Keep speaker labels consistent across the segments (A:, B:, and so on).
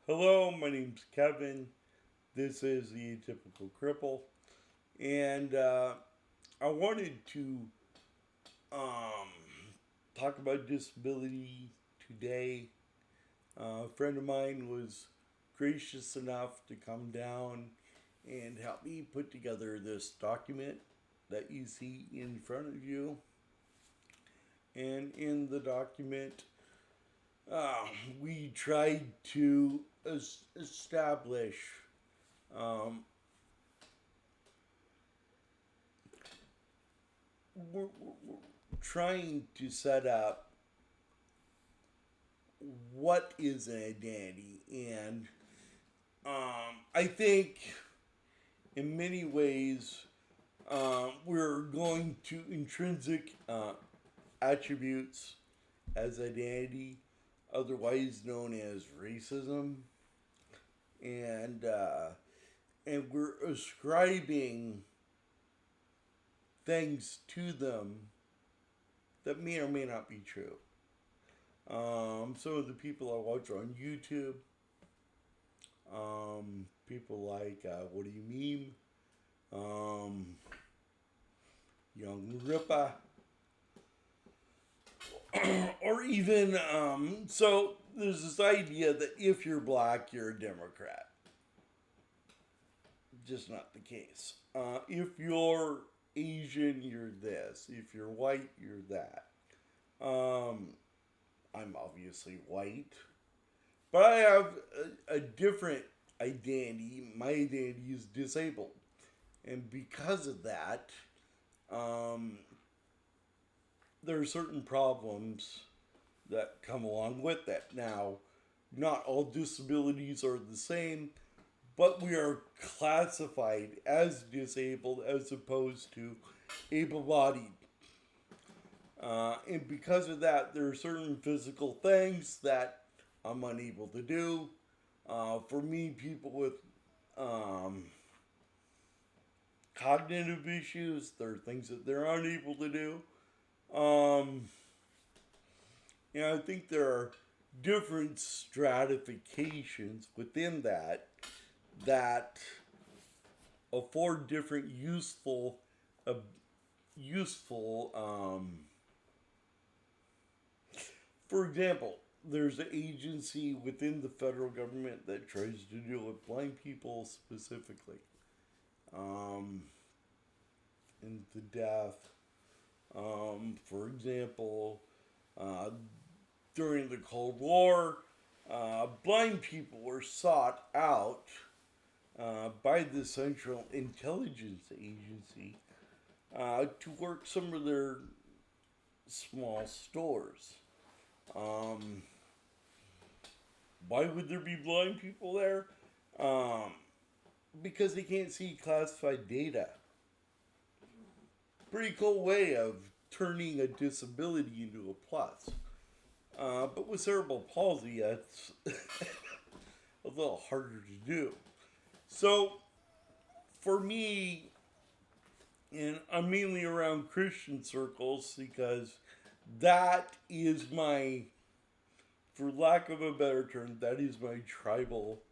A: Hello, my name's Kevin. This is the Atypical Cripple, and I wanted to um, talk about disability today. A friend of mine was gracious enough to come down and help me put together this document that you see in front of you. And in the document, uh, we tried to establish um, we're trying to set up what is an identity. And I think in many ways, we're going to intrinsic attributes as identity, otherwise known as racism. And, uh, and we're ascribing things to them that may or may not be true. Some of the people I watch on YouTube, people like What Do You Meme, Young Ripa, or even so. There's this idea that if you're black, you're a Democrat. Just not the case. If you're Asian, you're this. If you're white, you're that. Um, I'm obviously white, but I have a different identity. My identity is disabled. And because of that, um, there are certain problems that come along with that. Now, not all disabilities are the same, but we are classified as disabled as opposed to able bodied. And because of that, there are certain physical things that I'm unable to do. For me, people with um, cognitive issues, there are things that they're unable to do. Um, I think there are different stratifications within that afford different uh, useful. For example, there's an agency within the federal government that tries to deal with blind people specifically, um, and the deaf. For example, uh, during the Cold War, blind people were sought out by the Central Intelligence Agency to work some of their small stores. Um, why would there be blind people there? Um, because they can't see classified data. Pretty cool way of turning a disability into a plus. But with cerebral palsy, that's a little harder to do. So, for me, and I'm mainly around Christian circles because that is my, for lack of a better term, that is my tribal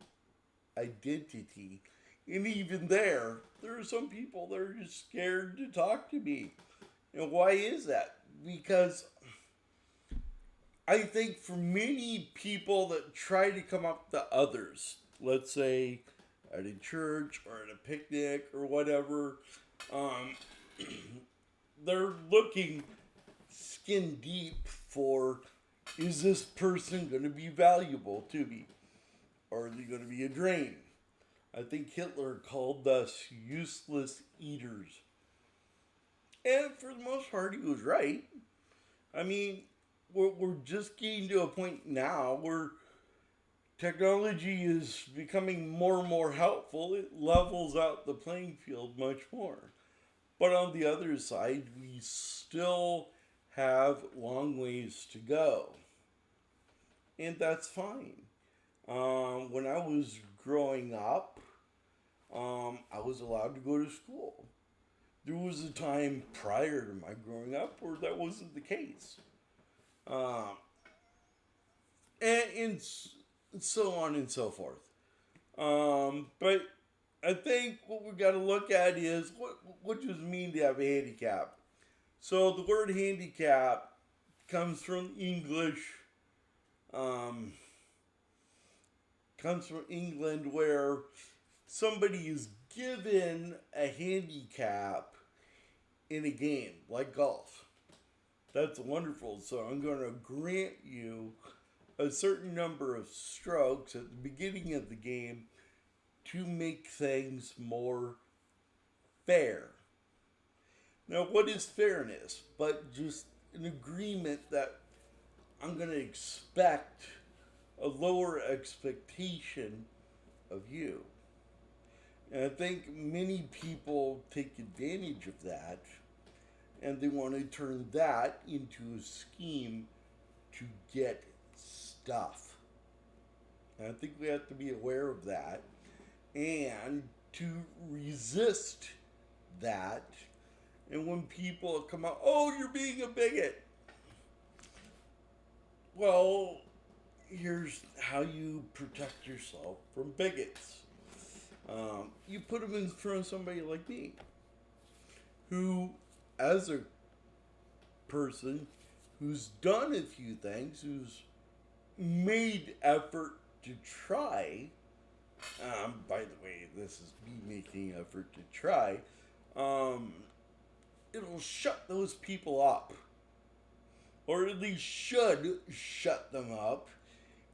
A: identity. And even there are some people that are just scared to talk to me. And why is that? Because I think for many people that try to come up to others, let's say at a church or at a picnic or whatever, um, they're looking skin deep for, is this person going to be valuable to me? Or are they going to be a drain? I think Hitler called us useless eaters. And for the most part, he was right. I mean, we're just getting to a point now where technology is becoming more and more helpful. It levels out the playing field much more. But on the other side, we still have long ways to go. And that's fine. When I was growing up, I was allowed to go to school. There was a time prior to my growing up where that wasn't the case. Um, and so on and so forth. But I think what we got to look at is what does it mean to have a handicap? So the word handicap comes from English, um, comes from England, where somebody is given a handicap in a game like golf. That's wonderful. So I'm going to grant you a certain number of strokes at the beginning of the game to make things more fair. Now, what is fairness? But just an agreement that I'm going to expect a lower expectation of you. And I think many people take advantage of that and they want to turn that into a scheme to get stuff. And I think we have to be aware of that and to resist that. And when people come out, oh, you're being a bigot. Well, here's how you protect yourself from bigots. You put them in front of somebody like me, who, as a person who's done a few things, who's made effort to try. By the way, this is me making effort to try. Um, it'll shut those people up, or at least should shut them up,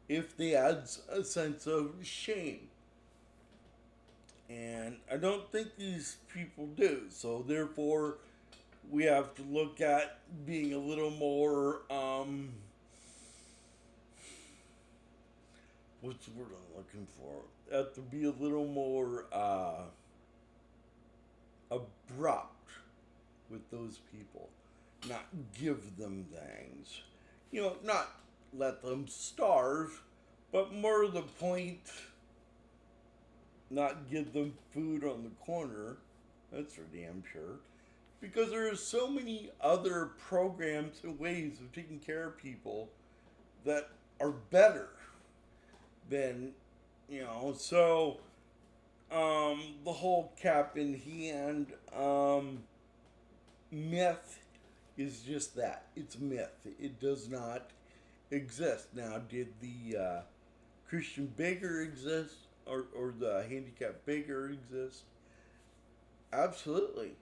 A: if they add a sense of shame. And I don't think these people do. So therefore, we have to look at being a little more what's the word I'm looking for? Have to be a little more abrupt with those people, not give them things, not let them starve, but more to the point, not give them food on the corner. That's for damn sure. Because there are so many other programs and ways of taking care of people that are better than, so the whole cap in hand myth is just that. It's myth. It does not exist. Now, did the Christian beggar exist, or the handicapped beggar exist? Absolutely.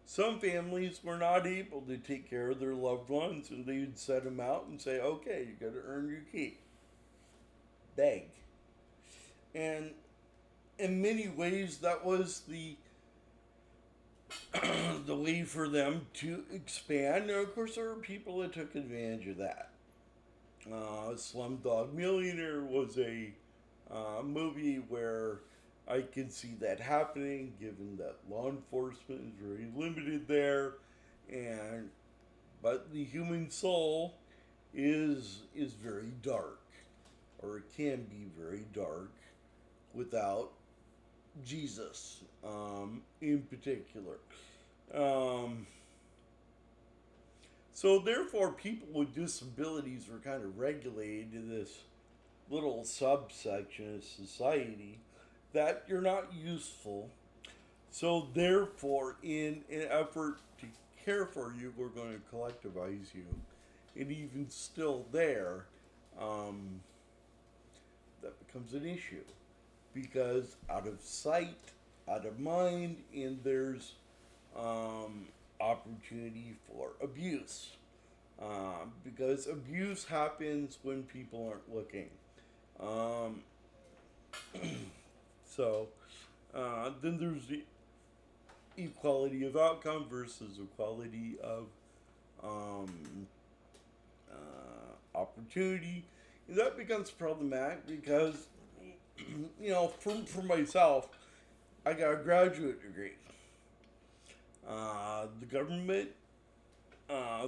A: Some families were not able to take care of their loved ones, and they'd set them out and say, okay, you got to earn your keep. Beg. And in many ways, that was the the way for them to expand. And of course, there were people that took advantage of that. Slumdog Millionaire was a movie where I could see that happening, given that law enforcement is very limited there, and but the human soul is very dark, or it can be very dark, without Jesus, in particular. Um, so therefore, people with disabilities were kind of regulated to this little subsection of society that you're not useful. So therefore, in an effort to care for you, we're going to collectivize you. And even still there, that becomes an issue. Because out of sight, out of mind, and there's opportunity for abuse. Because abuse happens when people aren't looking. Um, so then there's the equality of outcome versus equality of opportunity. And that becomes problematic because, for myself, I got a graduate degree. The government,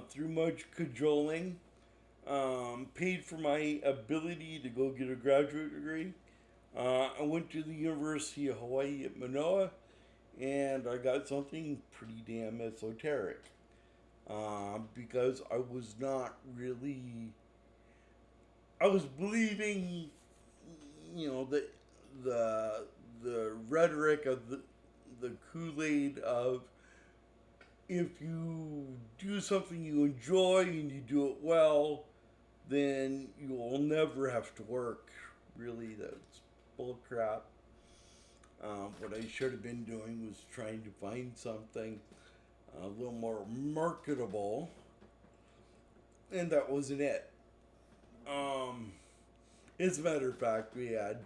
A: through much cajoling, paid for my ability to go get a graduate degree. I went to the University of Hawaii at Manoa, and I got something pretty damn esoteric. Because I was not really. I was believing the the rhetoric of the Kool-Aid of, if you do something you enjoy and you do it well, then you will never have to work. Really, that's bullcrap. What I should have been doing was trying to find something a little more marketable, and that wasn't it. Um, as a matter of fact, we had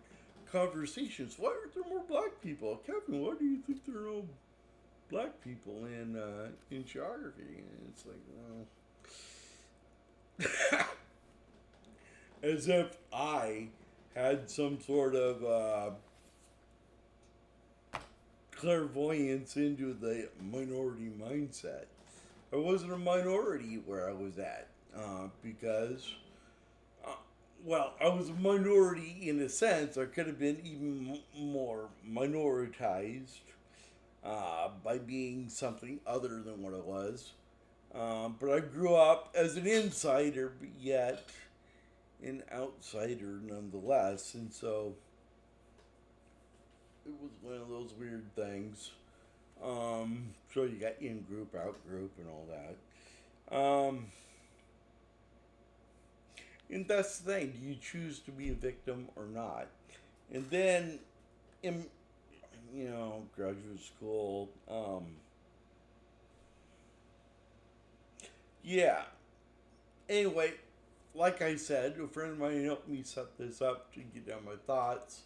A: conversations. Why aren't there more black people? Kevin, why do you think there are no black people in geography? And it's like, well, as if I had some sort of clairvoyance into the minority mindset. I wasn't a minority where I was at because, well, I was a minority in a sense. I could have been even more minoritized by being something other than what I was. But I grew up as an insider, but yet an outsider nonetheless. And so it was one of those weird things. So you got in group, out group, and all that. And that's the thing. Do you choose to be a victim or not? And then, in graduate school, yeah. Anyway, like I said, a friend of mine helped me set this up to get down my thoughts.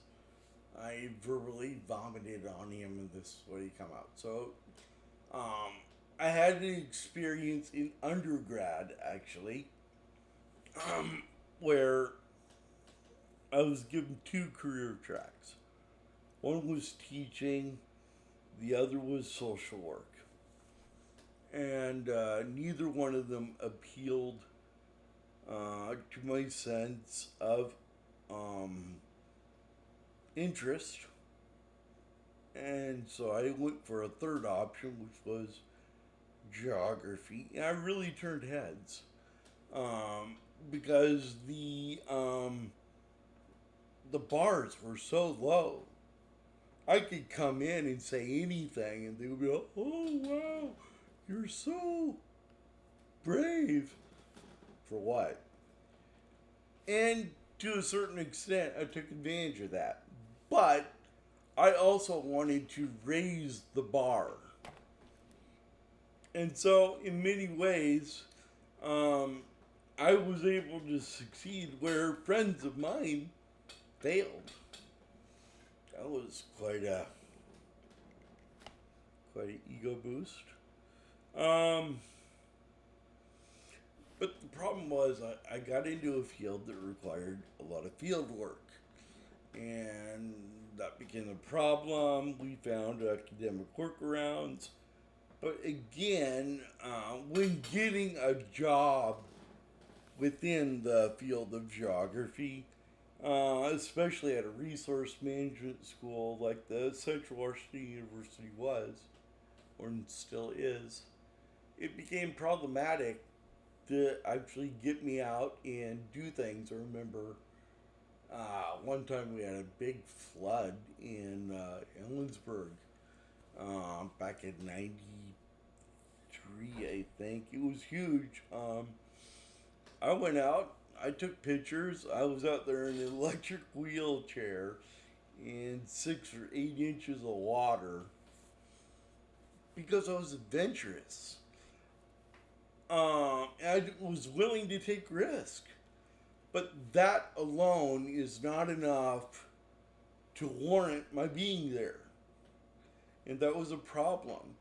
A: I verbally vomited on him, and this is what he come out. So, I had an experience in undergrad, actually, where I was given two career tracks. One was teaching, the other was social work. And neither one of them appealed to my sense of interest. And so I went for a third option, which was geography. And I really turned heads because the bars were so low. I could come in and say anything, and they would be like, "Oh wow, you're so brave." For what? And to a certain extent, I took advantage of that. But I also wanted to raise the bar. And so, in many ways, I was able to succeed where friends of mine failed. That was quite an ego boost. But the problem was I got into a field that required a lot of field work. And that became a problem. We found academic workarounds. But again, when getting a job within the field of geography, especially at a resource management school like the Central Washington University was, or still is, it became problematic to actually get me out and do things. I remember one time we had a big flood in Ellensburg back in '93, I think. It was huge. I went out, I took pictures. I was out there in an electric wheelchair in 6 or 8 inches of water because I was adventurous. I was willing to take risk. But that alone is not enough to warrant my being there. And that was a problem.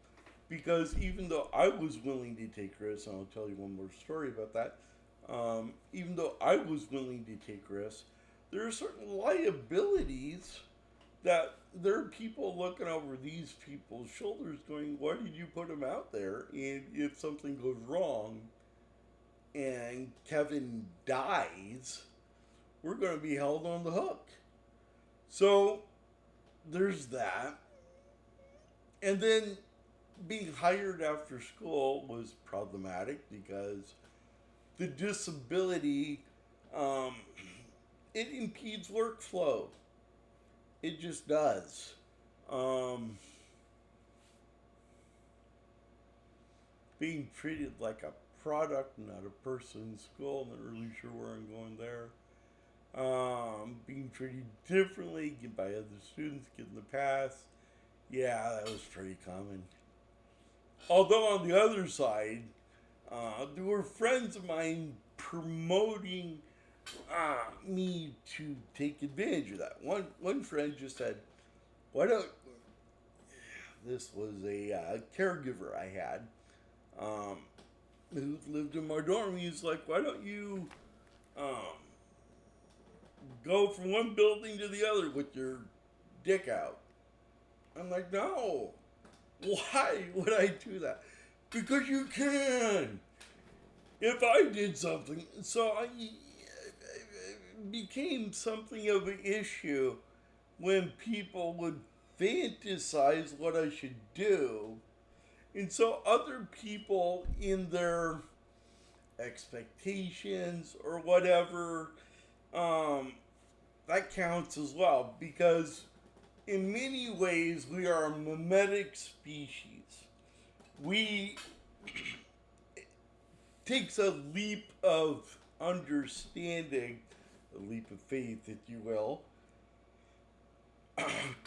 A: Because even though I was willing to take risks, and I'll tell you one more story about that, even though I was willing to take risks, there are certain liabilities that there are people looking over these people's shoulders going, why did you put them out there? And if something goes wrong and Kevin dies, we're going to be held on the hook. So there's that. And then being hired after school was problematic because the disability, it impedes workflow. It just does. Um, Being treated like a product, not a person in school. Not really sure where I'm going there. Being treated differently by other students, getting the pass. Yeah, that was pretty common. Although on the other side, there were friends of mine promoting me to take advantage of that. One friend just said, "Why don't?" This was a caregiver I had um, who lived in my dorm. He's like, "Why don't you um, go from one building to the other with your dick out?" I'm like, "No. Why would I do that?" Because you can. If I did something, it became something of an issue when people would fantasize what I should do. And so other people in their expectations or whatever, um, that counts as well because in many ways we are a mimetic species. We takes a leap of understanding, a leap of faith, if you will,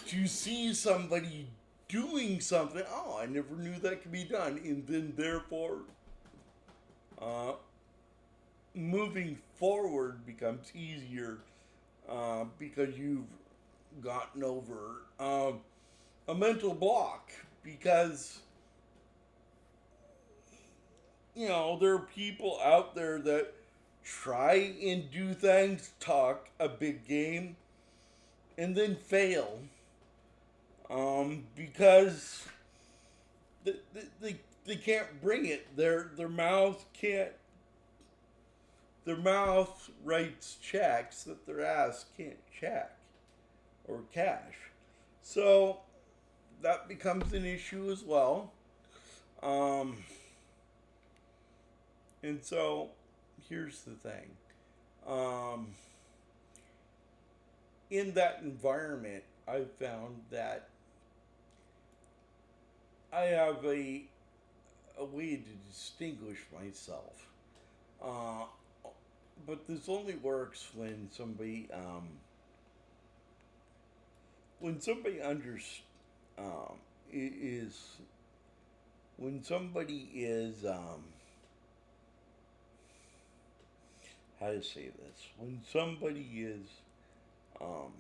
A: to see somebody doing something. Oh, I never knew that could be done, and then therefore, uh, moving forward becomes easier because you've gotten over a mental block. Because there are people out there that try and do things, talk a big game, and then fail because they can't bring it. Their mouth can't. Their mouth writes checks that their ass can't check or cash. So that becomes an issue as well. Um, and so here's the thing. Um, in that environment, I found that I have a way to distinguish myself. Uh, but this only works when somebody um, is when somebody is how to say this um,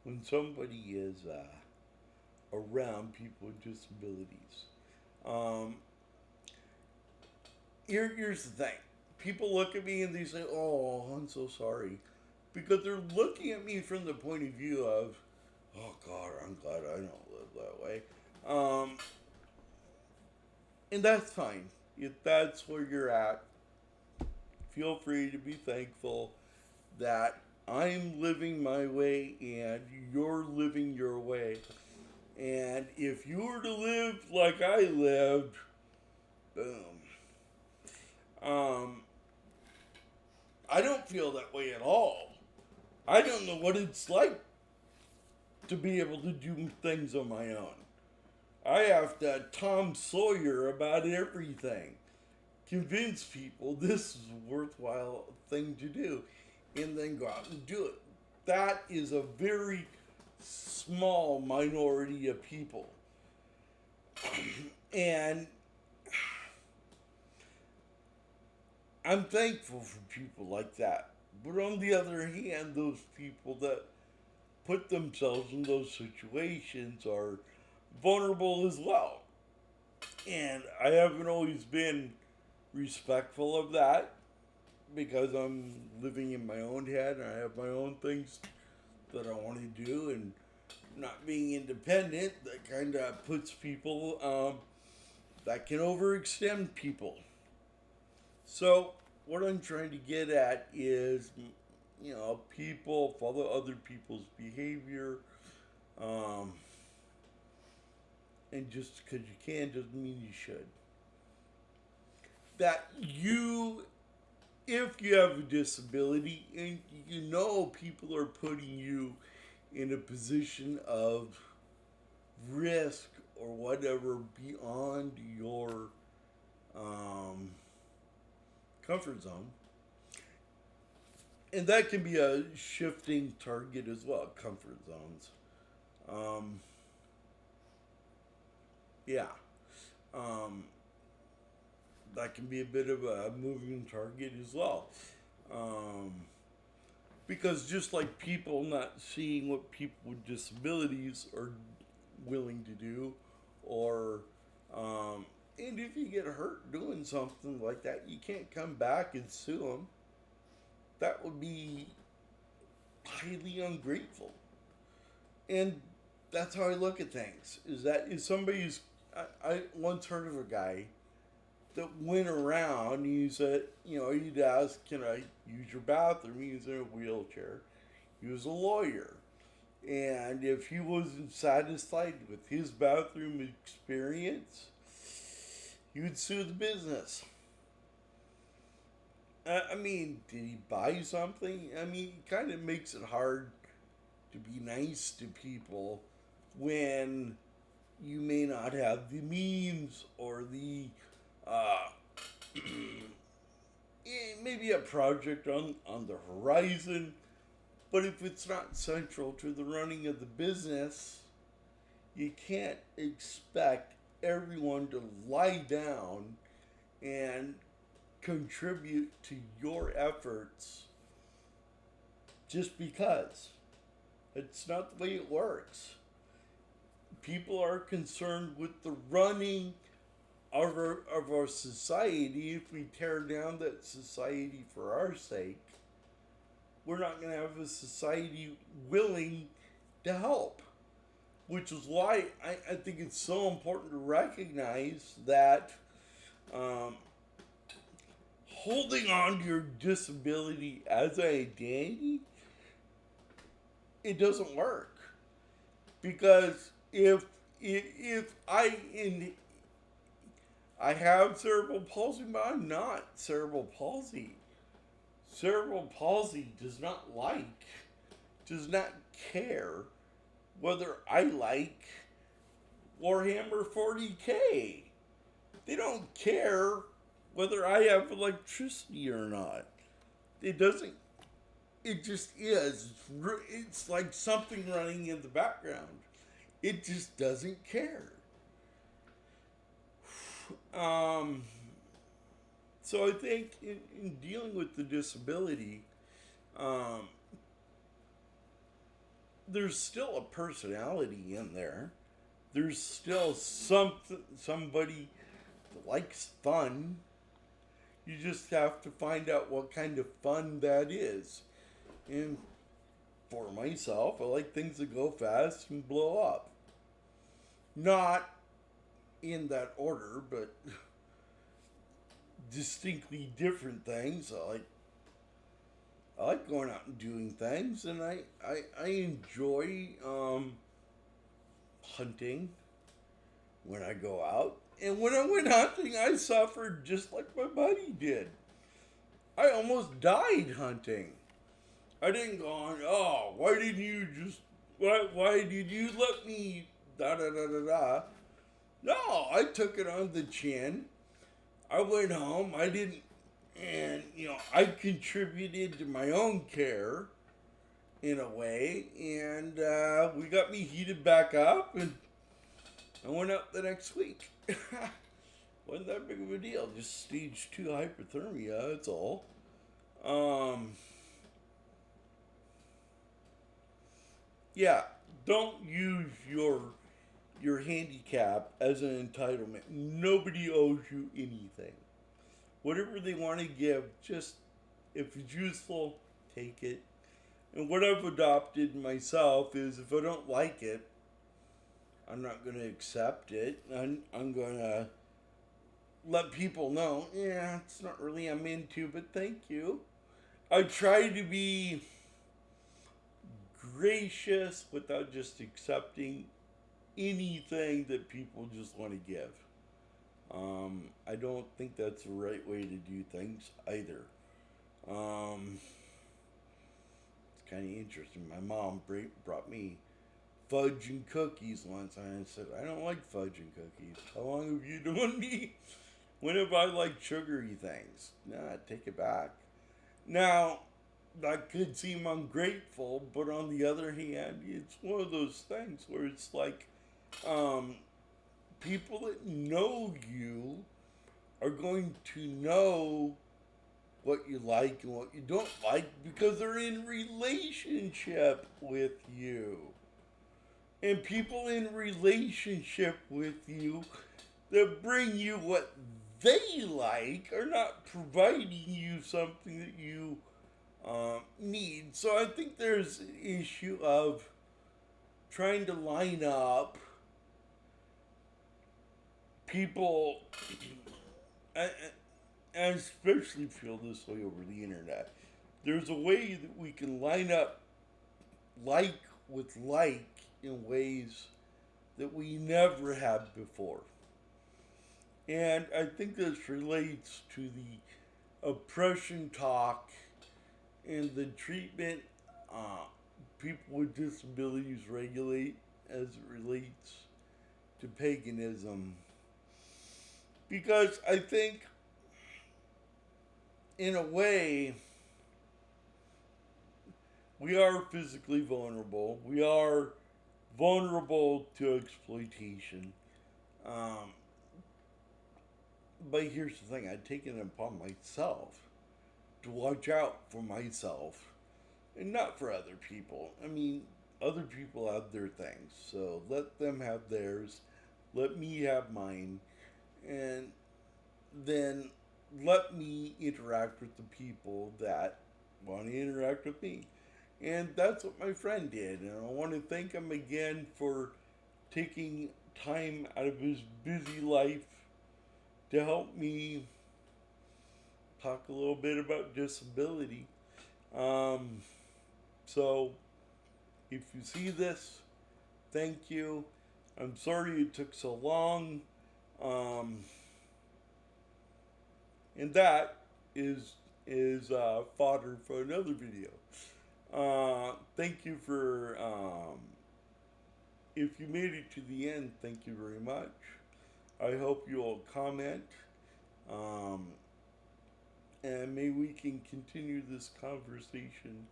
A: when somebody is around people with disabilities. Um, here's the thing. People look at me and they say, "Oh, I'm so sorry," because they're looking at me from the point of view of, "Oh God, I'm glad I don't live that way," and that's fine. If that's where you're at, feel free to be thankful that I'm living my way and you're living your way. And if you were to live like I lived, boom. Um, I don't feel that way at all. I don't know what it's like to be able to do things on my own. I have to Tom Sawyer about everything. Convince people this is a worthwhile thing to do, and then go out and do it. That is a very small minority of people. And I'm thankful for people like that. But on the other hand, those people that put themselves in those situations are vulnerable as well. And I haven't always been respectful of that because I'm living in my own head and I have my own things that I want to do, and not being independent that kind of puts people that can overextend people. So what I'm trying to get at is, people follow other people's behavior, um, and just because you can doesn't mean you should. that you, if you have a disability and you know people are putting you in a position of risk or whatever beyond your um, comfort zone, and that can be a shifting target as well, comfort zones. Um, yeah, um, that can be a bit of a moving target as well. Um, because just like people not seeing what people with disabilities are willing to do, or and if you get hurt doing something like that, you can't come back and sue them. That would be highly ungrateful. And that's how I look at things. Is that if somebody's, I once heard of a guy that went around. He said, you'd ask, "Can I use your bathroom?" He was in a wheelchair. He was a lawyer, and if he wasn't satisfied with his bathroom experience, he would sue the business. I mean, did he buy something? I mean, it kind of makes it hard to be nice to people when you may not have the means or the uh, maybe a project on the horizon, but if it's not central to the running of the business, you can't expect everyone to lie down and contribute to your efforts just because. It's not the way it works. People are concerned with the running of our society. If we tear down that society for our sake, we're not going to have a society willing to help. Which is why I think it's so important to recognize that um, holding on to your disability as an identity, it doesn't work. Because if I have cerebral palsy, but I'm not cerebral palsy. Cerebral palsy does not care whether I like Warhammer 40K. They don't care whether I have electricity or not. It doesn't. It just is. It's like something running in the background. It just doesn't care. Um, so I think in dealing with the disability, um, there's still a personality in there. There's still somebody that likes fun. You just have to find out what kind of fun that is. And for myself, I like things that go fast and blow up. Not in that order, but distinctly different things. I like going out and doing things, and I enjoy hunting when I go out. And when I went hunting, I suffered just like my buddy did. I almost died hunting. I didn't go on, "Oh, why did you let me, da da da da da." No, I took it on the chin. I went home. I didn't, and, I contributed to my own care in a way, and we got me heated back up, and I went up the next week. Wasn't that big of a deal. Just stage 2 hypothermia, that's all. Um, yeah, don't use your handicap as an entitlement. Nobody owes you anything. Whatever they want to give, just if it's useful, take it. And what I've adopted myself is if I don't like it, I'm not going to accept it. I'm going to let people know, yeah, it's not really I'm into, but thank you. I try to be gracious without just accepting anything that people just want to give. I don't think that's the right way to do things either. Um, it's kind of interesting. My mom brought me fudge and cookies once, and I said, I don't like fudge and cookies. How long have you known me? When have I liked sugary things? Nah, take it back. Now, that could seem ungrateful, but on the other hand, it's one of those things where it's like, um, people that know you are going to know what you like and what you don't like because they're in relationship with you. And people in relationship with you that bring you what they like are not providing you something that you need. So I think there's an issue of trying to line up people. I, I especially feel this way over the internet. There's a way that we can line up like with like in ways that we never have before. And I think this relates to the oppression talk and the treatment people with disabilities regulate as it relates to paganism. Because I think, in a way, we are physically vulnerable. We are vulnerable to exploitation. Um, but here's the thing, I've taken it upon myself to watch out for myself and not for other people. I mean, other people have their things, so let them have theirs, let me have mine, and then let me interact with the people that want to interact with me. And that's what my friend did. And I want to thank him again for taking time out of his busy life to help me talk a little bit about disability. Um, so, if you see this, thank you. I'm sorry it took so long. Um, and that is fodder for another video. Thank you for if you made it to the end. Thank you very much. I hope you'll comment, um, and maybe we can continue this conversation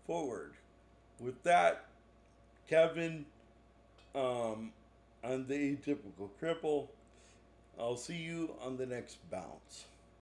A: forward. With that, Kevin, I'm the Atypical Cripple. I'll see you on the next bounce.